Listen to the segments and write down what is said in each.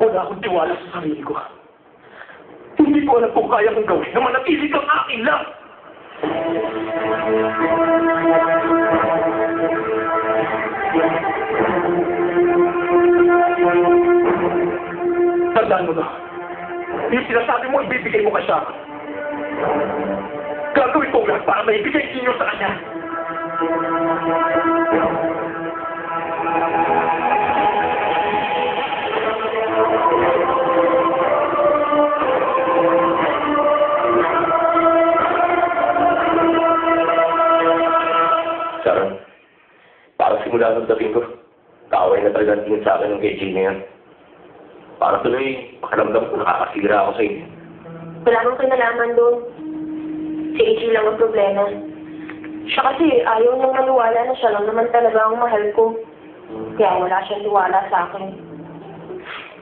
Wala akong tiwala sa sarili ko. Hindi ko alam kung kaya kong gawin na manatili kang akin lang. Tandaan mo na. Yung sinasabi mo, ibibigay mo ka siya. Gagawin ko lahat para maibigay ninyo sa kanya. Sharon, para simula ng dating ko, kaaway na talaga tingin sa akin ng kay Jane na yan. Para tuloy, pakiramdam ko nakakasira ako sa inyo. Wala kang kinalaman doon. Si AJ lang ang problema. Siya kasi ayaw niyang maniwala na siya lang naman talaga ang mahal ko. Kaya wala siyang tiwala sa akin.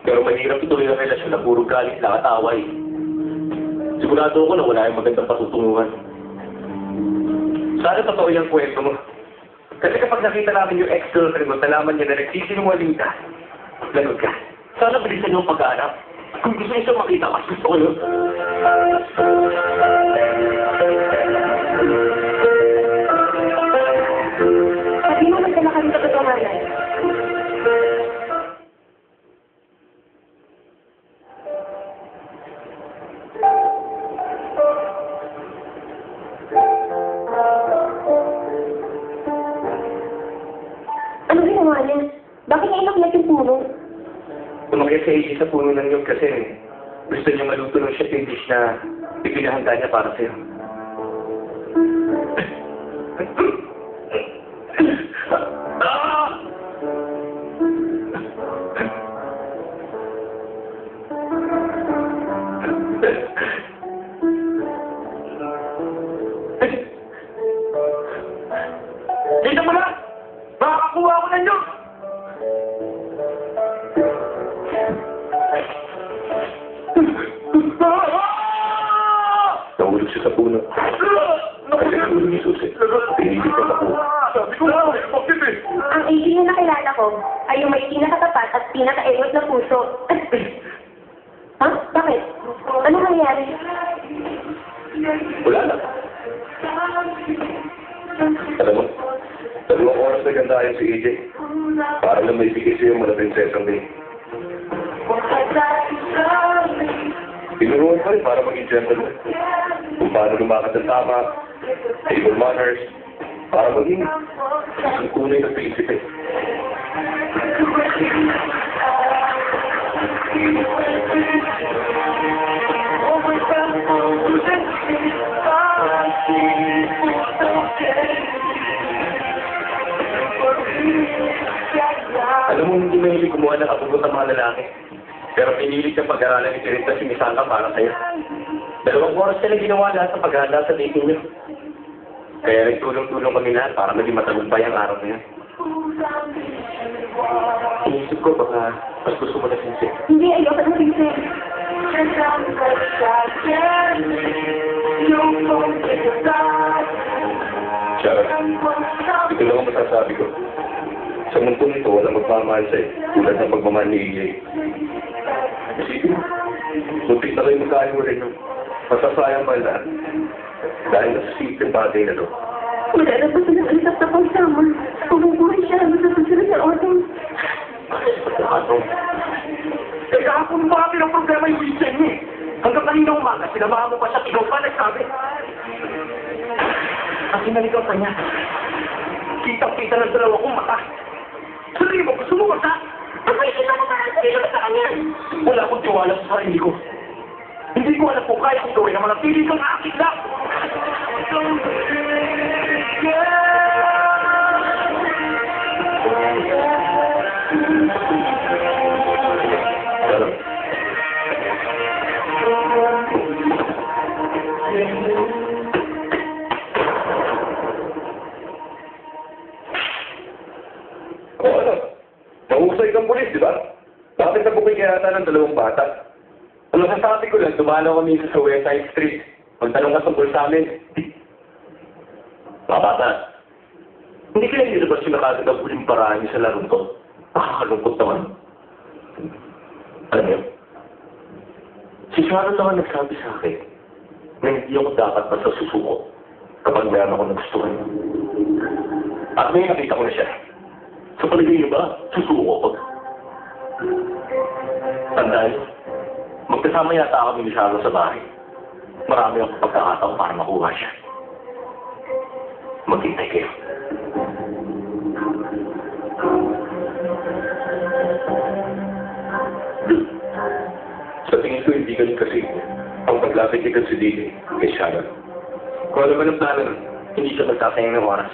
Pero mahirap ituloy ang relasyon na puro galit lang at away. Sigurado ako na wala yung magandang patutunguhan. Sana totoo yung kwento mo. Kasi kapag nakita namin yung ex-girlfriend mo, nalaman niya na nagsisinungaling ka, lagot ka. Sana bilisan yung pag-aanap. Kung gusto niyo siyang makita, mas gusto ko yun. Sabi mo magdala kami sa katotohanan. Ano ginawa niya? Bakit niya inaklat yung puno? Tumakit sa AJ sa puno ng yun kasi gusto niya maluto ng chef yung dish na ipinahanda niya para sa'yo. Dito mo na! Makakakuha ako ng Diyos! Nahulog siya sa puno. Kasi nahulog ni Susi. Pinili ka makuha. Sabi ko na, bakit eh? Ang AJ na nakilala ko ay yung may pinakatapat at pinakaengot na puso. Ha? Bakit? Ano nangyari? Wala lang. Alam mo, 2 oras na ganda ayon si AJ. Para lang may bigay sa'yo mula prinsesang day. Tinuruan pa rin para maging gentleman. Kung paano lumakad ng tama, table manners, para maging ang tunay na prinsipe. Alam mo, hindi mahilig gumawa ng kapugot ang mga lalaki. Pero pinilit ka pag-aralan ni Kirita si Misanga para sa'yo. 2 oras ka lang ginawa lahat ng paghahanda sa dating niyo. Kaya nagtulong-tulong kami lahat para maging matagumpay ang araw na yan. Inisip ko baka mas gusto mo na sinsi. Hindi, ayoko na sinsi. Sharon, ito lang ang masasabi ko. Sa mundong ito, walang magmamahal sa'yo, tulad ng pagmamahal ni EJ. Isipin mo, muntik na kayo magkahiwalay nyo. Masasayang ba lahat? Dahil nasa simpleng bagay na to. Wala na ba silang alisap na pagsama? Pumubuhay siya hanggang sa susunod na autumn. Atong. Teka, kung bakit ang problema yung weekend niya? Hanggang kanina umaga, sinamahan mo pa siya, ikaw pa nagsabi. Kasi naligaw ka niya. Kitang-kita ng 2 kong mata. Sabi mo, gusto mo ba sa? Abay, sila mo parang sa sa kanya. Wala akong tiwala sa sarili ko. Hindi ko alam kung kaya kong gawin na manatili kang akin lang. Mahusay kang pulis, di ba? Bakit nabukoy kaya ata ng 2 bata? Ang masasabi ko lang, dumalaw kami sa West Side Street. Magtanong ka tungkol sa amin. Mga bata, hindi kaya nilabas yung nakagad ang huling paraan niyo sa larong ko. Nakakalungkot naman. Alam mo, si Sharon lang ang nagsabi sa akin na hindi ako dapat basta susuko kapag meron ako nagustuhan. At may nakita ko na siya. Sa palagay niyo ba, susuko ko? Tandaan, magkasama yata kami ni Sharon sa bahay. Marami akong pagkakataon para makuha siya. Maghintay kayo. Sa tingin ko, hindi ganun kasi ang paglapit ni si Didi kay Sharon. Kung ano man ang plano nun, hindi siya magtatayang ng oras.